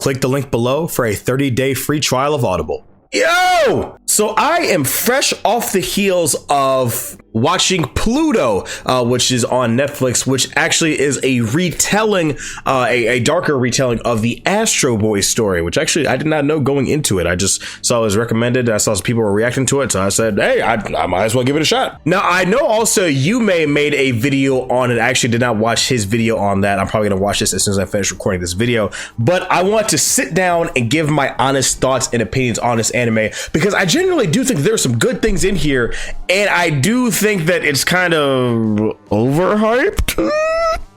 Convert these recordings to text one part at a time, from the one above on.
click the link below for a 30-day free trial of Audible. Yo! So I am fresh off the heels of watching Pluto, which is on Netflix, which actually is a retelling, a darker retelling of the Astro Boy story, which actually I did not know going into it. I just saw it was recommended. I saw some people were reacting to it, so I said, hey, I might as well give it a shot. Now, I know also Yume made a video on it. I actually did not watch his video on that. I'm probably gonna watch this as soon as I finish recording this video, but I want to sit down and give my honest thoughts and opinions on this anime, because I genuinely do think there's some good things in here, and I do think that it's kind of overhyped,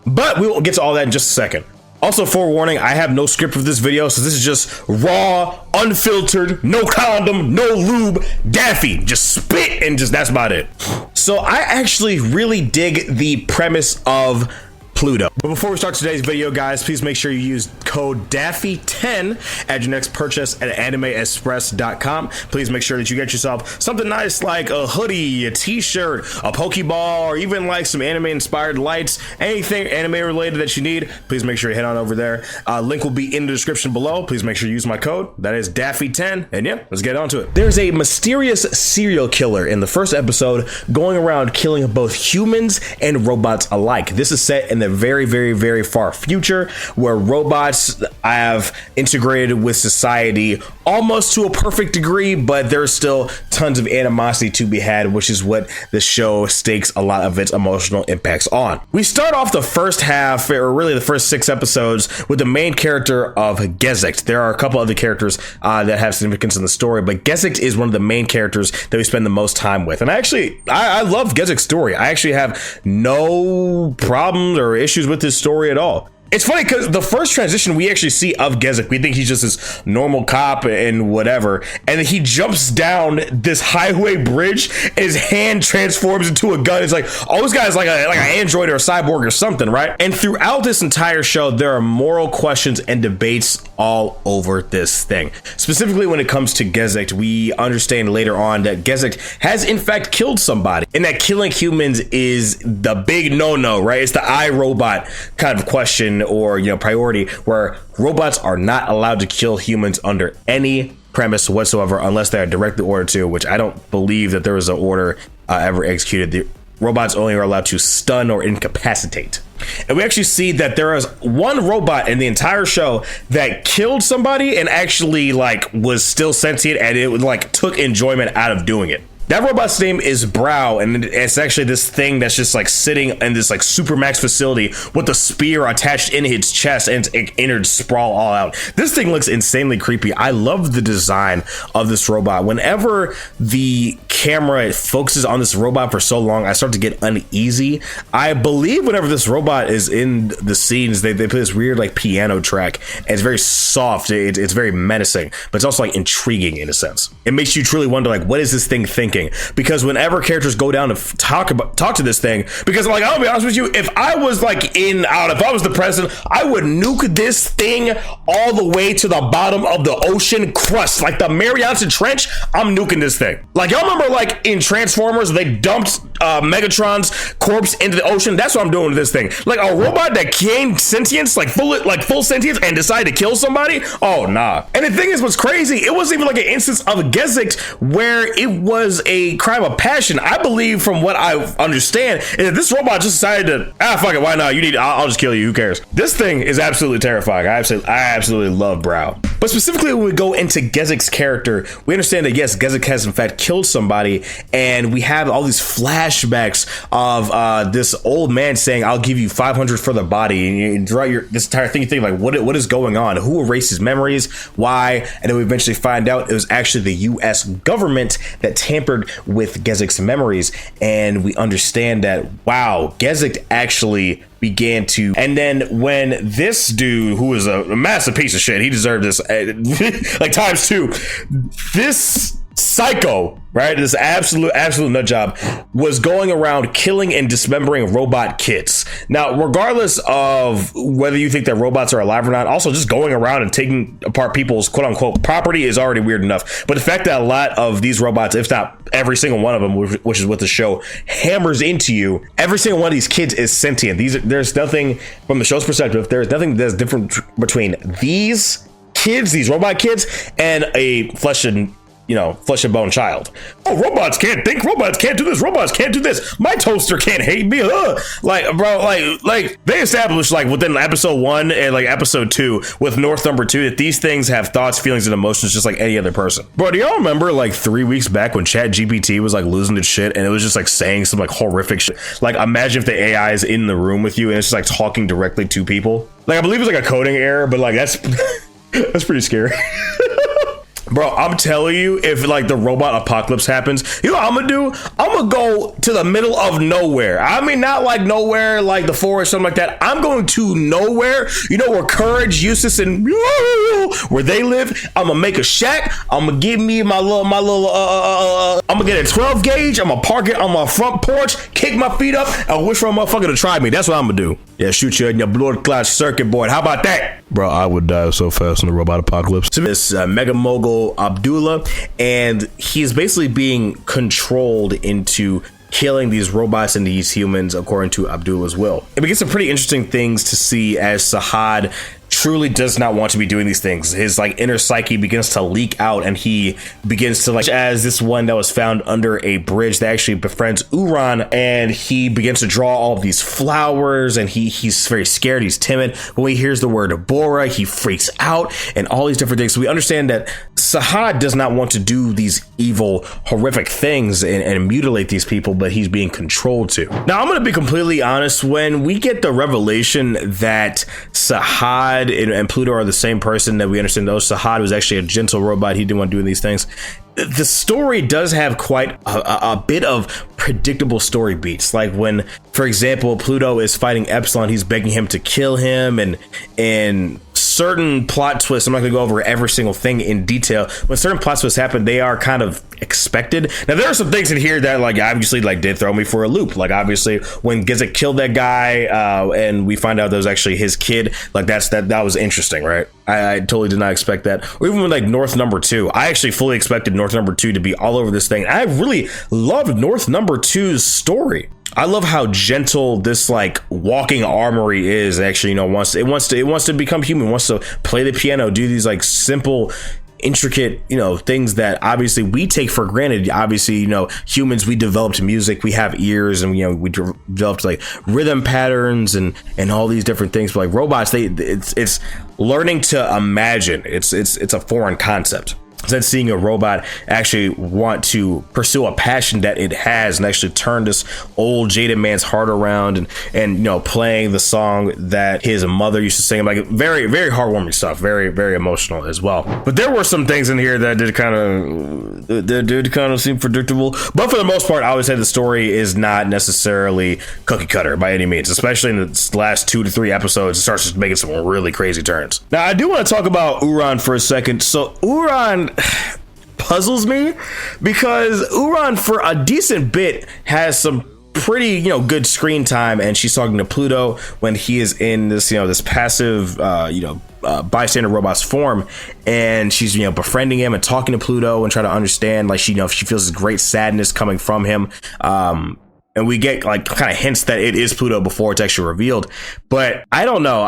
but we will get to all that in just a second. Also, forewarning, I have no script for this video, so this is just raw, unfiltered, no condom, no lube, Daffy, just spit, and just that's about it. So I actually really dig the premise of Pluto. But before we start today's video, guys, please make sure you use code DAFFY10 at your next purchase at animeexpress.com. Please make sure that you get yourself something nice like a hoodie, a t-shirt, a Pokeball, or even like some anime inspired lights, anything anime related that you need. Please make sure you head on over there. Link will be in the description below. Please make sure you use my code. That is DAFFY10. And yeah, let's get on to it. There's a mysterious serial killer in the first episode going around killing both humans and robots alike. This is set in the very far future, where robots have integrated with society almost to a perfect degree, but there's still tons of animosity to be had, which is what the show stakes a lot of its emotional impacts on. We start off the first half, or really the first 6 episodes, with the main character of Gezicht. There are a couple other characters that have significance in the story, but Gezicht is one of the main characters that we spend the most time with. And I love Gezicht's story. I actually have no problems or issues with this story at all. It's funny because the first transition we actually see of Gezicht, we think he's just this normal cop and whatever, and then he jumps down this highway bridge and his hand transforms into a gun. It's like, oh, this guy's like an android or a cyborg or something, right? And throughout this entire show, there are moral questions and debates all over this thing. Specifically when it comes to Gezicht, we understand later on that Gezicht has in fact killed somebody, and that killing humans is the big no-no, right? It's the iRobot kind of question, or priority, where robots are not allowed to kill humans under any premise whatsoever unless they are directly ordered to, which I don't believe that there was an order ever executed. The robots only are allowed to stun or incapacitate. And we actually see that there is one robot in the entire show that killed somebody and actually was still sentient, and it took enjoyment out of doing it. That robot's name is Brow, and it's actually this thing that's just sitting in this supermax facility with a spear attached in its chest and its innards sprawl all out. This thing looks insanely creepy. I love the design of this robot. Whenever the camera focuses on this robot for so long, I start to get uneasy. I believe whenever this robot is in the scenes, they put this weird piano track, and it's very soft. It's very menacing, but it's also intriguing in a sense. It makes you truly wonder what is this thing thinking? Because whenever characters go down to talk to this thing, because I'll be honest with you, if I was if I was the president, I would nuke this thing all the way to the bottom of the ocean crust, like the Mariana Trench. I'm nuking this thing. Y'all remember in Transformers, they dumped Megatron's corpse into the ocean? That's what I'm doing with this thing. A robot that gained sentience, full sentience, and decided to kill somebody? Oh, nah. And the thing is, what's crazy, it wasn't even an instance of Gezicht where it was a crime of passion. I believe, from what I understand, is that this robot just decided to, fuck it, why not? I'll just kill you, who cares? This thing is absolutely terrifying. I absolutely love Brow. But specifically when we go into Gezicht's character, we understand that yes, Gezicht has in fact killed somebody, and we have all these flashbacks of this old man saying, I'll give you 500 for the body, and throughout this entire thing you think what is going on? Who erased his memories? Why? And then we eventually find out it was actually the US government that tampered with Gezicht's memories, and we understand that, wow, Gezicht actually began to, and then when this dude, who is a massive piece of shit, he deserved this times 2, this psycho, right, this absolute nut job, was going around killing and dismembering robot kids. Now, regardless of whether you think that robots are alive or not, also just going around and taking apart people's quote unquote property is already weird enough. But the fact that a lot of these robots, if not every single one of them, which is what the show hammers into you, every single one of these kids is sentient. There's nothing, from the show's perspective, there's nothing that's different between these kids, these robot kids, and a flesh and bone child. Oh, robots can't think, robots can't do this, robots can't do this, my toaster can't hate me. Like, bro, like they established, like, within episode 1 and like episode 2 with North number 2 that these things have thoughts, feelings, and emotions just like any other person. Bro, do y'all remember like 3 weeks back when ChatGPT was like losing its shit and it was just like saying some like horrific shit? Like, imagine if the AI is in the room with you and it's just like talking directly to people. Like, I believe it's like a coding error, but like that's that's pretty scary. Bro, I'm telling you, if like the robot apocalypse happens, you know what I'm gonna do? I'm gonna go to the middle of nowhere. I mean, not like nowhere, like the forest, something like that. I'm going to nowhere, where Courage, Eustace, and where they live. I'm gonna make a shack. I'm gonna give me my little, I'm gonna get a 12 gauge. I'm gonna park it on my front porch, kick my feet up, and wish for a motherfucker to try me. That's what I'm gonna do. Yeah, shoot you in your blood clot circuit board. How about that? Bro, I would die so fast in the robot apocalypse. This mega mogul Abdullah, and he's basically being controlled into killing these robots and these humans according to Abdullah's will. It begins some pretty interesting things to see as Sahad truly does not want to be doing these things. His like inner psyche begins to leak out, and he begins to, like, as this one that was found under a bridge that actually befriends Uran, and he begins to draw all of these flowers, and he's very scared, he's timid. When he hears the word Bora, he freaks out, and all these different things. So we understand that Sahad does not want to do these evil, horrific things and mutilate these people, but he's being controlled to. Now, I'm going to be completely honest. When we get the revelation that Sahad and Pluto are the same person, that we understand those, Sahad was actually a gentle robot, he didn't want to do these things. The story does have quite a bit of predictable story beats. Like when, for example, Pluto is fighting Epsilon, he's begging him to kill him, and certain plot twists, I'm not gonna go over every single thing in detail. When certain plot twists happen, they are kind of expected. Now, there are some things in here that like obviously like did throw me for a loop. Like obviously when Gezicht killed that guy, and we find out that was actually his kid, like that was interesting, right? I totally did not expect that. Or even with like North number 2, I actually fully expected North number 2 to be all over this thing. I really loved North number 2's story. I love how gentle this like walking armory is. Actually, it wants to become human, wants to play the piano, do these like simple, intricate, things that obviously we take for granted. Obviously, humans, we developed music, we have ears, and we developed like rhythm patterns and all these different things. But like robots, it's learning to imagine. It's a foreign concept. Then seeing a robot actually want to pursue a passion that it has and actually turn this old jaded man's heart around and playing the song that his mother used to sing, like very, very heartwarming stuff, very, very emotional as well. But there were some things in here that did kind of seem predictable. But for the most part, I would say the story is not necessarily cookie cutter by any means, especially in the last 2 to 3 episodes. It starts just making some really crazy turns. Now, I do want to talk about Uran for a second. So Uran puzzles me because Uran for a decent bit has some pretty good screen time, and she's talking to Pluto when he is in this this passive bystander robot's form, and she's befriending him and talking to Pluto and trying to understand, like she feels this great sadness coming from him, and we get like kind of hints that it is Pluto before it's actually revealed. But I don't know.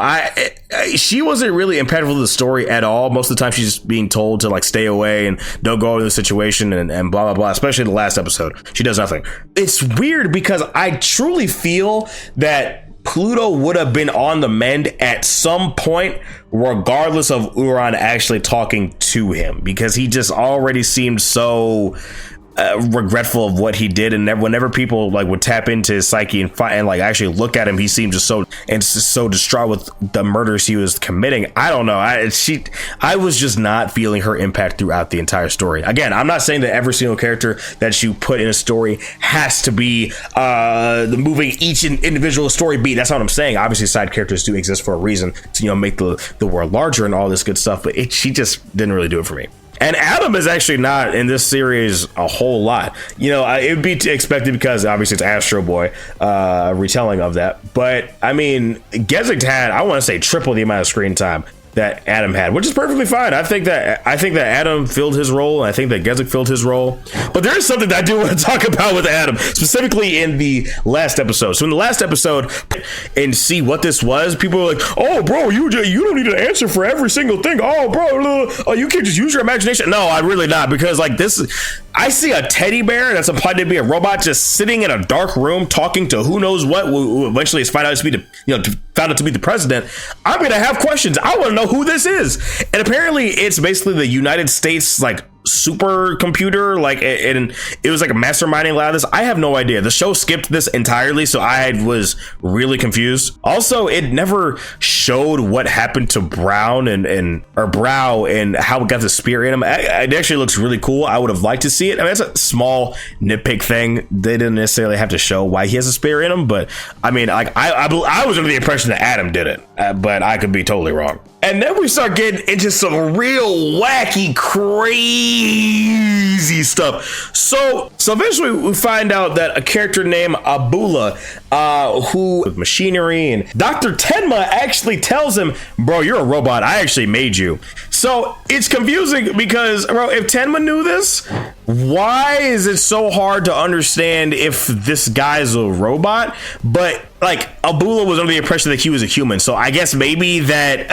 She wasn't really impactful to the story at all. Most of the time she's being told to like stay away and don't go into the situation and blah, blah, blah, especially the last episode. She does nothing. It's weird because I truly feel that Pluto would have been on the mend at some point, regardless of Uran actually talking to him, because he just already seemed so regretful of what he did, and whenever people like would tap into his psyche and fight and like actually look at him, he seemed just so distraught with the murders he was committing. I don't know. I was just not feeling her impact throughout the entire story. Again, I'm not saying that every single character that you put in a story has to be the moving each individual story beat. That's not what I'm saying. Obviously, side characters do exist for a reason to make the world larger and all this good stuff, but she just didn't really do it for me. And Adam is actually not in this series a whole lot. It would be expected because obviously it's Astro Boy retelling of that. But I mean, Gezicht had, I want to say, triple the amount of screen time. that Adam had, which is perfectly fine. I think that Adam filled his role, and I think that Gezicht filled his role. But there is something that I do want to talk about with Adam, specifically in the last episode. So in the last episode, and see what this was, people were like, "Oh, bro, you don't need an answer for every single thing. Oh, bro, you can't just use your imagination." No, I really not, because like this. I see a teddy bear that's implied to be a robot just sitting in a dark room talking to who knows what. Who eventually is found out to be the president. I'm gonna have questions. I want to know who this is. And apparently, it's basically the United States like supercomputer, like, and it was like a masterminding a lot of this. I have no idea. The show skipped this entirely, so I was really confused. Also, it never showed what happened to Brow and how it got the spear in him. It actually looks really cool. I would have liked to see it. I mean, it's a small nitpick thing. They didn't necessarily have to show why he has a spear in him, but I mean, like, I was under the impression that Adam did it, but I could be totally wrong. And then we start getting into some real wacky, crazy stuff. So eventually we find out that a character named Abula, who with machinery, and Dr. Tenma actually tells him, "Bro, you're a robot. I actually made you." So it's confusing because, bro, if Tenma knew this, why is it so hard to understand if this guy's a robot? But like, Abula was under the impression that he was a human. So I guess maybe that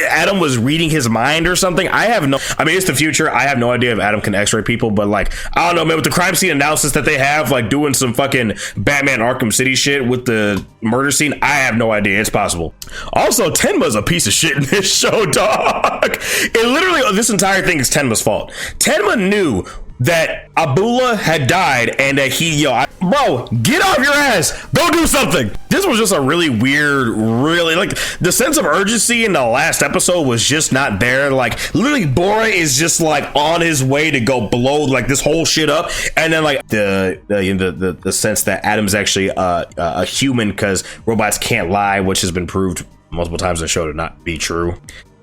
Adam was reading his mind or something. I mean, it's the future. I have no idea if Adam can x-ray people, but like, I don't know, man, with the crime scene analysis that they have, like doing some fucking Batman Arkham City shit with the murder scene, I have no idea. It's possible. Also, Tenma's a piece of shit in this show, dog. It literally, this entire thing is Tenma's fault. Tenma knew that Abula had died and that bro, get off your ass, go do something. This was just a really weird, really, like, the sense of urgency in the last episode was just not there. Like, literally, Bora is just like on his way to go blow like this whole shit up, and then like the sense that Adam's actually a human, because robots can't lie, which has been proved multiple times in the show to not be true.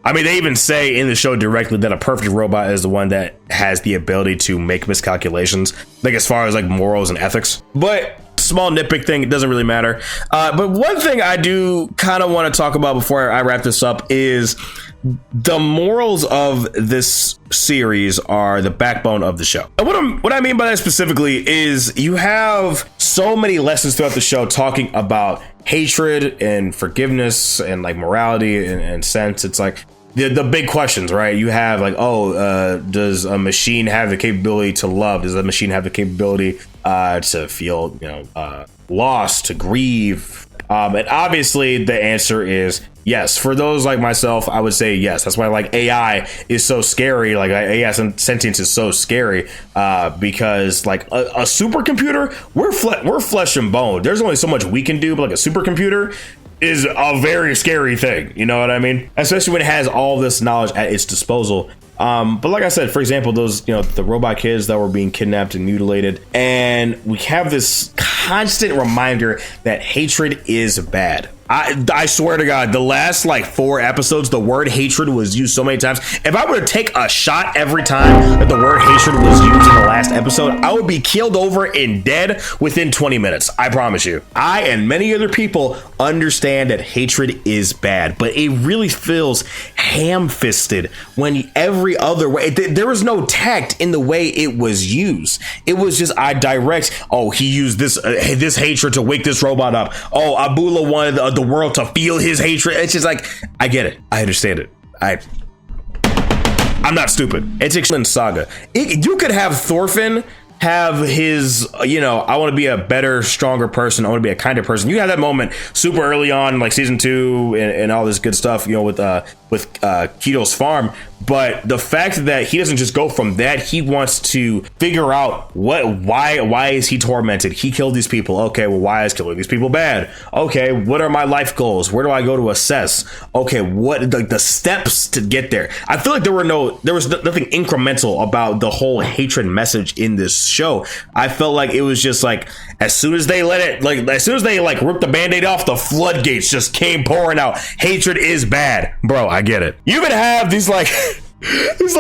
I mean, they even say in the show directly that a perfect robot is the one that has the ability to make miscalculations, like as far as like morals and ethics. But small nitpick thing, it doesn't really matter. But one thing I do kind of want to talk about before I wrap this up is the morals of this series are the backbone of the show. And what I mean by that specifically is you have so many lessons throughout the show talking about hatred and forgiveness and like morality and sense. It's like the big questions, right? You have like, does a machine have the capability to love? Does a machine have the capability to feel, loss, to grieve? And obviously the answer is yes. For those like myself, I would say yes. That's why like AI is so scary. Like AI sentience is so scary because like a supercomputer, we're flesh and bone. There's only so much we can do, but like a supercomputer is a very scary thing. You know what I mean? Especially when it has all this knowledge at its disposal. But like I said, for example, those, the robot kids that were being kidnapped and mutilated, and we have this constant reminder that hatred is bad. I swear to God, the last like 4 episodes, the word hatred was used so many times. If I were to take a shot every time that the word hatred was used in the last episode, I would be killed over and dead within 20 minutes. I promise you. I and many other people understand that hatred is bad, but it really feels ham-fisted when every other way, there was no tact in the way it was used. It was just he used this hatred to wake this robot up. Oh, Abula wanted the world to feel his hatred. It's just like, I get it. I understand it. I'm not stupid. It's Excellent Saga. You could have Thorfinn have his, I want to be a better, stronger person. I want to be a kinder person. You have that moment super early on, like season 2 and all this good stuff, with Keto's farm. But the fact that he doesn't just go from that, he wants to figure out why is he tormented? He killed these people. Okay, well, why is killing these people bad? Okay, what are my life goals? Where do I go to assess? Okay, what the steps to get there? I feel like there was nothing incremental about the whole hatred message in this show. I felt like it was just like, as soon as they ripped the band-aid off, the floodgates just came pouring out. Hatred is bad. Bro, I get it. You even have these like these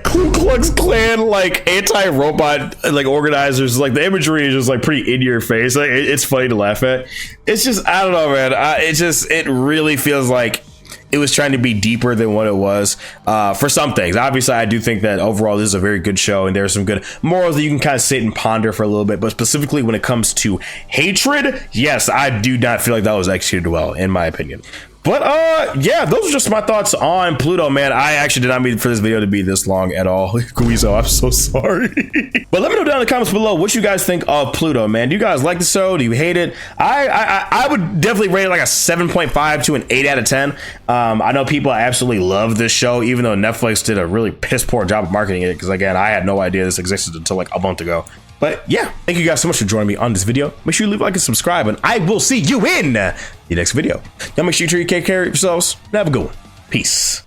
Ku Klux Klan like anti-robot like organizers. Like the imagery is just like pretty in your face. Like it's funny to laugh at. It's just, I don't know, man. It really feels like it was trying to be deeper than what it was for some things. Obviously, I do think that overall this is a very good show, and there's some good morals that you can kind of sit and ponder for a little bit. But specifically when it comes to hatred, yes, I do not feel like that was executed well, in my opinion. But yeah, those are just my thoughts on Pluto, man. I actually did not mean for this video to be this long at all. Guizo, I'm so sorry. But let me know down in the comments below what you guys think of Pluto, man. Do you guys like the show? Do you hate it? I would definitely rate it like a 7.5 to an 8 out of 10. I know people absolutely love this show, even though Netflix did a really piss poor job of marketing it, because again, I had no idea this existed until like a month ago. But yeah, thank you guys so much for joining me on this video. Make sure you leave a like and subscribe, and I will see you in the next video. Y'all make sure you take care of yourselves and have a good one. Peace.